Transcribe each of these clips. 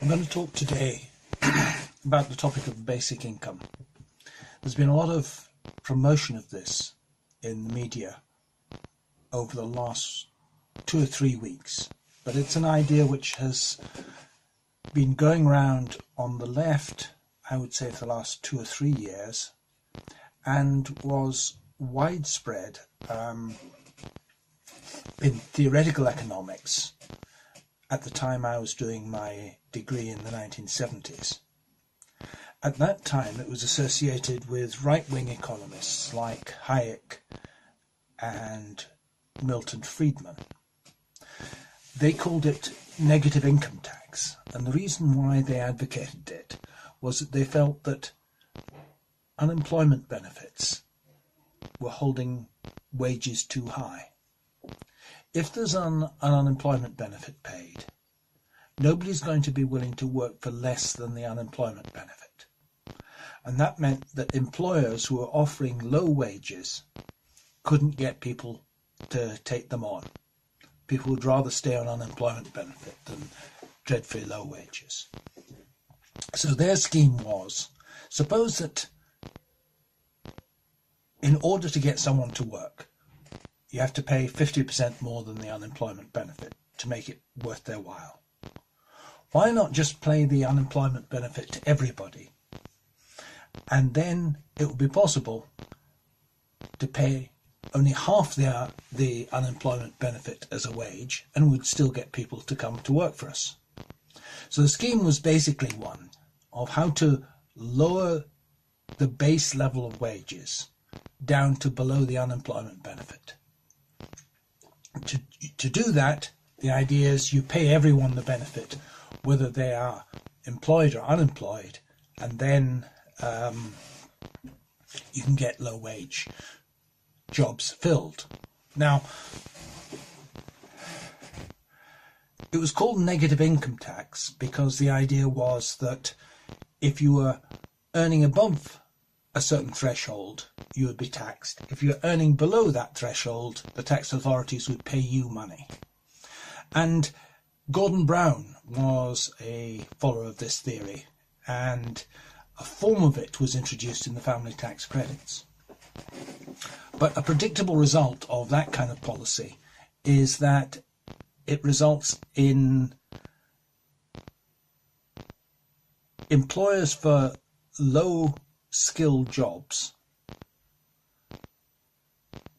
I'm going to talk today about the topic of basic income. There's been a lot of promotion of this in the media over the last 2 or 3 weeks, but it's an idea which has been going around on the left, I would say, for the last 2 or 3 years, and was widespread in theoretical economics at the time I was doing my degree in the 1970s. At that time it was associated with right-wing economists like Hayek and Milton Friedman. They called it negative income tax, and the reason why they advocated it was that they felt that unemployment benefits were holding wages too high. If there's an unemployment benefit paid, nobody's going to be willing to work for less than the unemployment benefit. And that meant that employers who were offering low wages couldn't get people to take them on. People would rather stay on unemployment benefit than dreadfully low wages. So their scheme was, suppose that in order to get someone to work, you have to pay 50% more than the unemployment benefit to make it worth their while. Why not just pay the unemployment benefit to everybody? And then it would be possible to pay only half the unemployment benefit as a wage, and we'd still get people to come to work for us. So the scheme was basically one of how to lower the base level of wages down to below the unemployment benefit. To do that, the idea is you pay everyone the benefit, whether they are employed or unemployed, and then you can get low wage jobs filled. Now, it was called negative income tax because the idea was that if you were earning above a certain threshold, you would be taxed. If you're earning below that threshold, the tax authorities would pay you money. And Gordon Brown was a follower of this theory, and a form of it was introduced in the family tax credits. But a predictable result of that kind of policy is that it results in employers for low skilled jobs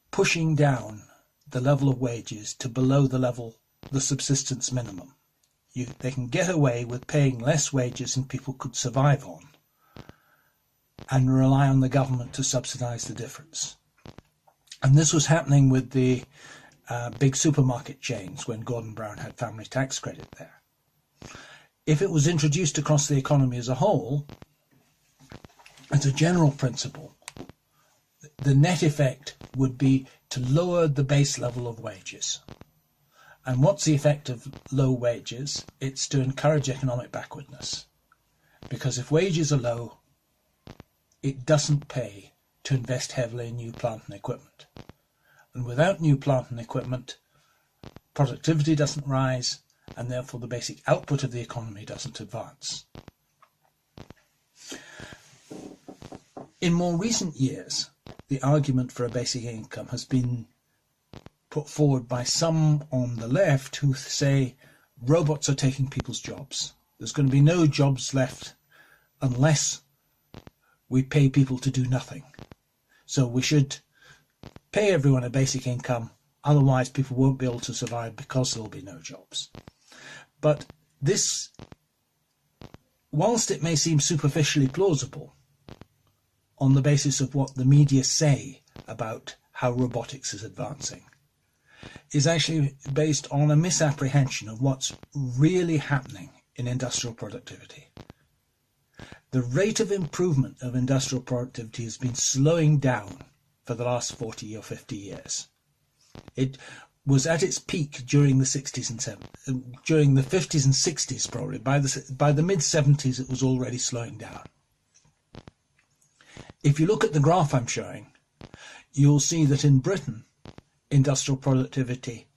pushing down the level of wages to below the subsistence minimum. They can get away with paying less wages than people could survive on and rely on the government to subsidize the difference. And this was happening with the big supermarket chains when Gordon Brown had family tax credit there. If it was introduced across the economy as a whole, as a general principle, the net effect would be to lower the base level of wages. And what's the effect of low wages? It's to encourage economic backwardness. Because if wages are low, it doesn't pay to invest heavily in new plant and equipment. And without new plant and equipment, productivity doesn't rise, and therefore the basic output of the economy doesn't advance. In more recent years, the argument for a basic income has been put forward by some on the left who say robots are taking people's jobs. There's going to be no jobs left unless we pay people to do nothing. So we should pay everyone a basic income, otherwise people won't be able to survive because there'll be no jobs. But this, whilst it may seem superficially plausible on the basis of what the media say about how robotics is advancing, is actually based on a misapprehension of what's really happening in industrial productivity. The rate of improvement of industrial productivity has been slowing down for the last 40 or 50 years. It was at its peak during the 60s and 70s, during the 50s and 60s probably. By the mid-70s it was already slowing down. If you look at the graph I'm showing, you'll see that in Britain, industrial productivity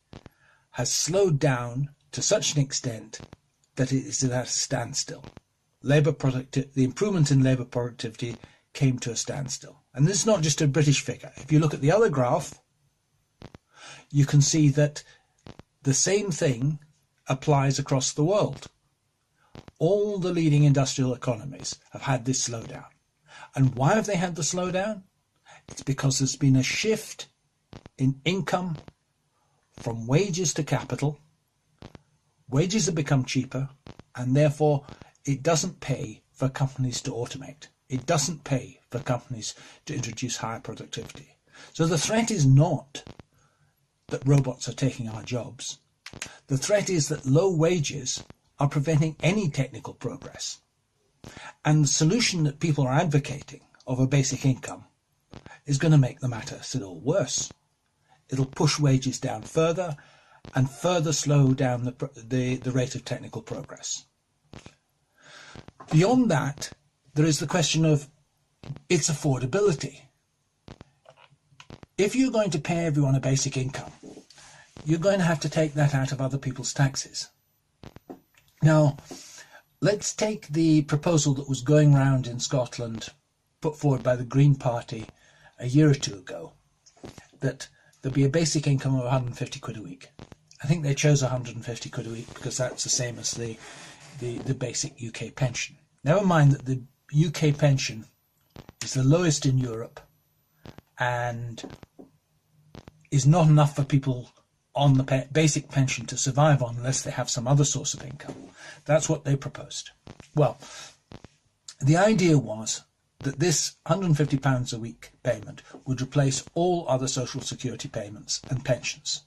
has slowed down to such an extent that it is at a standstill. The improvement in labour productivity came to a standstill. And this is not just a British figure. If you look at the other graph, you can see that the same thing applies across the world. All the leading industrial economies have had this slowdown. And why have they had the slowdown? It's because there's been a shift in income from wages to capital. Wages have become cheaper, and therefore it doesn't pay for companies to automate. It doesn't pay for companies to introduce higher productivity. So the threat is not that robots are taking our jobs. The threat is that low wages are preventing any technical progress. And the solution that people are advocating of a basic income is going to make the matter still worse. It'll push wages down further and further slow down the rate of technical progress. Beyond that, there is the question of its affordability. If you're going to pay everyone a basic income, you're going to have to take that out of other people's taxes. Now, let's take the proposal that was going round in Scotland, put forward by the Green Party a year or two ago, that there'd be a basic income of 150 quid a week. I think they chose 150 quid a week because that's the same as the basic UK pension. Never mind that the UK pension is the lowest in Europe and is not enough for people on the basic pension to survive on unless they have some other source of income. That's what they proposed. Well, the idea was that this £150 a week payment would replace all other social security payments and pensions.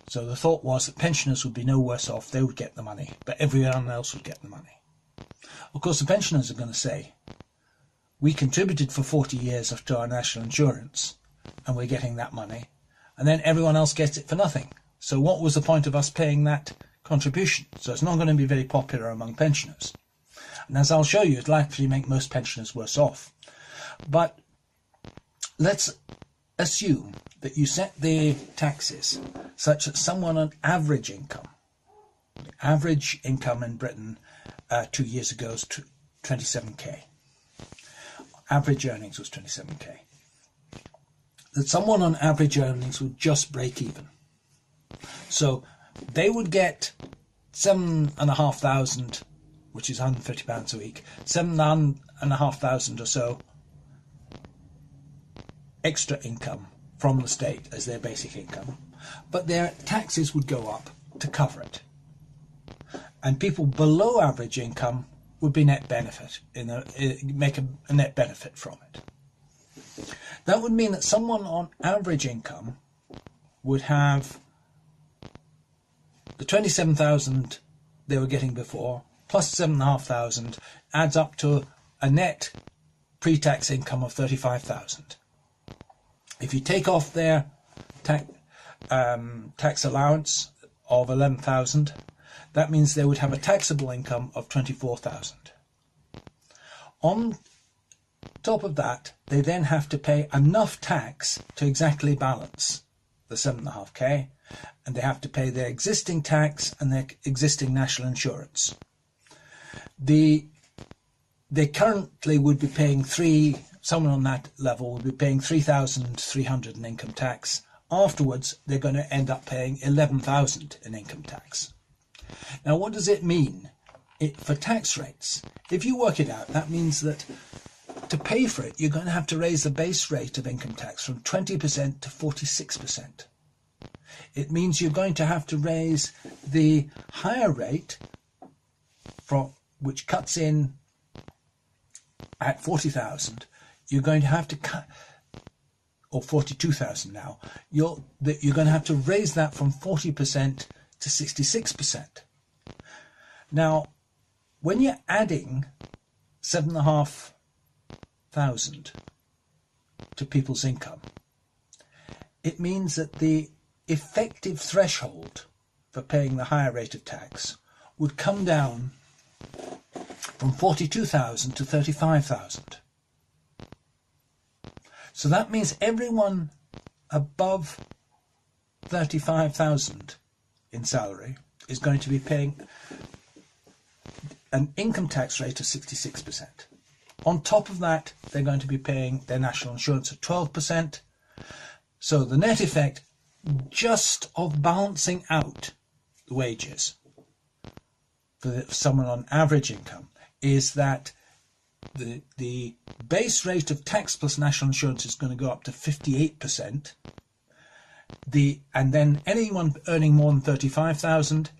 So the thought was that pensioners would be no worse off, they would get the money, but everyone else would get the money. Of course, the pensioners are going to say, we contributed for 40 years to our national insurance, and we're getting that money, and then everyone else gets it for nothing. So what was the point of us paying that contribution? So it's not going to be very popular among pensioners. And as I'll show you, it'll actually make most pensioners worse off. But let's assume that you set the taxes such that someone on average income, the average income in Britain 2 years ago was 27k. Average earnings was 27k. That someone on average earnings would just break even. So they would get 7,500, which is £150 a week, 7,500 or so extra income from the state as their basic income, but their taxes would go up to cover it. And people below average income would be net benefit, make a net benefit from it. That would mean that someone on average income would have the 27,000 they were getting before, plus 7,500, adds up to a net pre-tax income of 35,000. If you take off their tax allowance of 11,000, that means they would have a taxable income of 24,000. On top of that, they then have to pay enough tax to exactly balance the 7.5k, and they have to pay their existing tax and their existing national insurance. They currently would be paying someone on that level would be paying 3,300 in income tax. Afterwards, they're going to end up paying 11,000 in income tax. Now, what does it mean for tax rates? If you work it out, that means that to pay for it, you're going to have to raise the base rate of income tax from 20% to 46%. It means you're going to have to raise the higher rate, which cuts in at 40,000. You're going to have to cut, or 42,000 now. You're going to have to raise that from 40% to 66%. Now, when you're adding 7,500 to people's income, it means that the effective threshold for paying the higher rate of tax would come down from 42,000 to 35,000. So that means everyone above 35,000 in salary is going to be paying an income tax rate of 66%. On top of that, they're going to be paying their national insurance at 12%. So the net effect just of balancing out the wages for someone on average income is that the base rate of tax plus national insurance is going to go up to 58%. And then anyone earning more than 35,000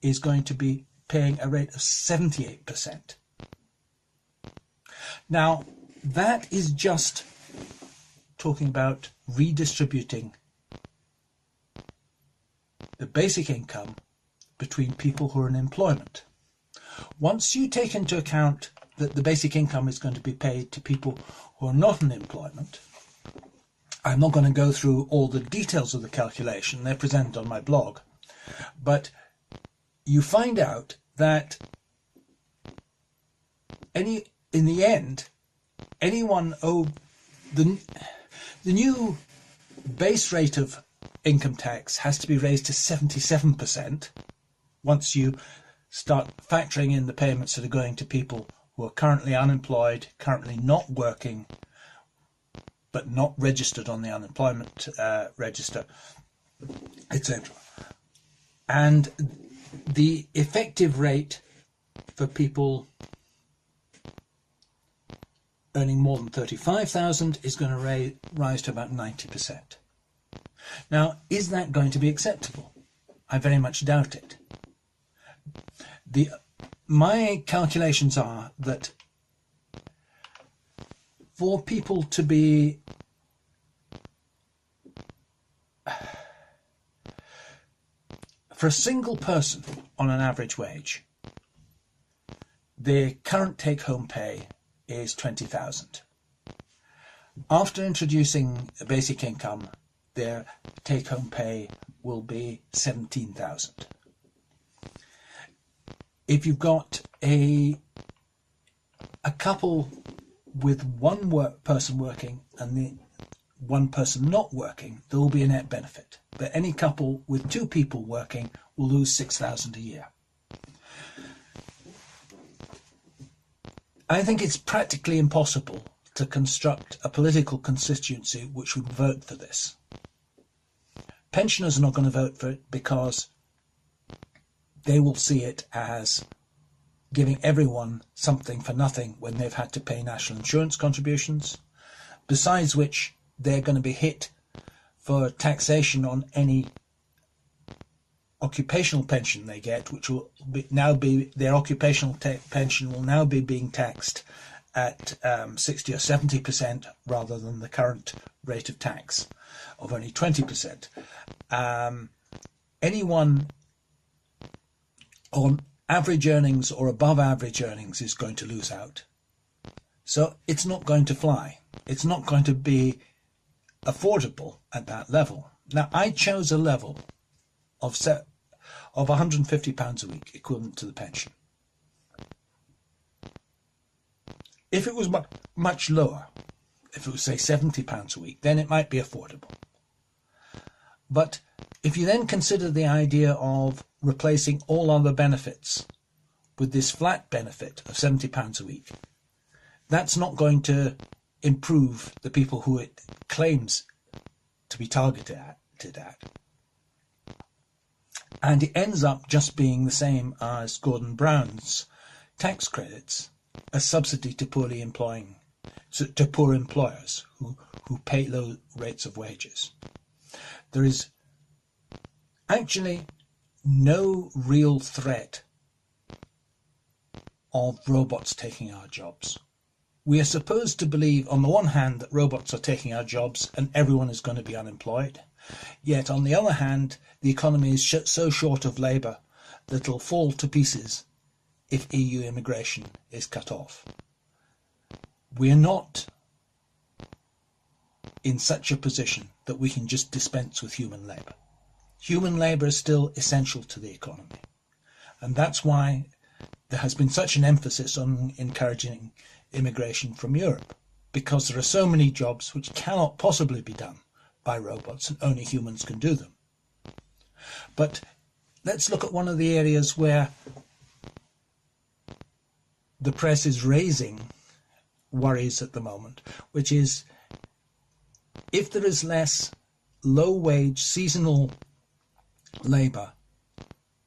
is going to be paying a rate of 78%. Now, that is just talking about redistributing the basic income between people who are in employment. Once you take into account that the basic income is going to be paid to people who are not in employment, I'm not going to go through all the details of the calculation, they're presented on my blog, but you find out that in the end, anyone the new base rate of income tax has to be raised to 77% once you start factoring in the payments that are going to people who are currently unemployed, currently not working, but not registered on the unemployment register, etc. And the effective rate for people earning more than 35,000 is going to rise to about 90%. Now, is that going to be acceptable? I very much doubt it. My calculations are that for people to be for a single person on an average wage, their current take-home pay is 20,000. After introducing a basic income, their take-home pay will be 17,000. If you've got a couple with one person working and the one person not working, there will be a net benefit. But any couple with two people working will lose 6,000 a year. I think it's practically impossible to construct a political constituency which would vote for this. Pensioners are not going to vote for it because they will see it as giving everyone something for nothing when they've had to pay national insurance contributions, besides which they're going to be hit for taxation on any occupational pension they get, which will now be their occupational pension will now be being taxed at 60 or 70% rather than the current rate of tax of only 20%. Anyone on average earnings or above average earnings is going to lose out. So it's not going to fly. It's not going to be affordable at that level. Now, I chose a level of £150 a week, equivalent to the pension. If it was much lower, if it was, say, £70 a week, then it might be affordable. But if you then consider the idea of replacing all other benefits with this flat benefit of £70 a week, that's not going to improve the people who it claims to be targeted at. And it ends up just being the same as Gordon Brown's tax credits, a subsidy to poor employers who pay low rates of wages. There is actually no real threat of robots taking our jobs. We are supposed to believe, on the one hand, that robots are taking our jobs and everyone is going to be unemployed. Yet, on the other hand, the economy is so short of labour that it'll fall to pieces if EU immigration is cut off. We're not in such a position that we can just dispense with human labour. Human labour is still essential to the economy. And that's why there has been such an emphasis on encouraging immigration from Europe, because there are so many jobs which cannot possibly be done by robots and only humans can do them. But let's look at one of the areas where the press is raising worries at the moment, which is if there is less low-wage seasonal labour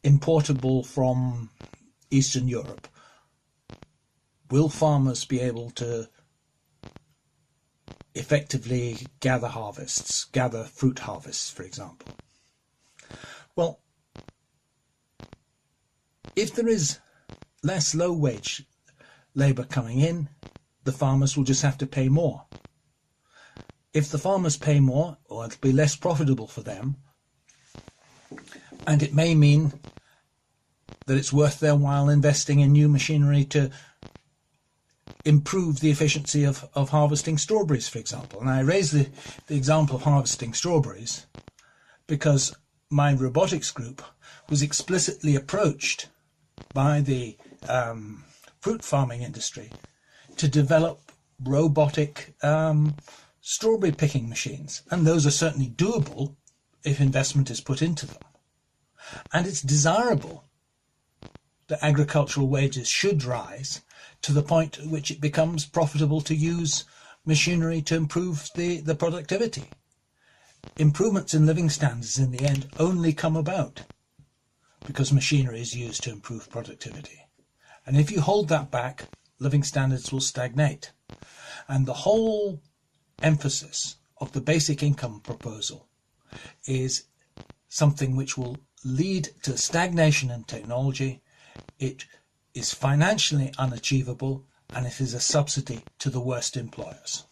importable from Eastern Europe, will farmers be able to effectively gather fruit harvests, for example? Well, if there is less low-wage labour coming in, the farmers will just have to pay more. If the farmers pay more, or it'll be less profitable for them, and it may mean that it's worth their while investing in new machinery to improve the efficiency of harvesting strawberries, for example. And I raise the example of harvesting strawberries because my robotics group was explicitly approached by the fruit farming industry to develop robotic strawberry picking machines. And those are certainly doable if investment is put into them. And it's desirable that agricultural wages should rise to the point at which it becomes profitable to use machinery to improve the productivity. Improvements in living standards in the end only come about because machinery is used to improve productivity. And if you hold that back, living standards will stagnate. And the whole emphasis of the basic income proposal is something which will lead to stagnation in technology. It is financially unachievable, and it is a subsidy to the worst employers.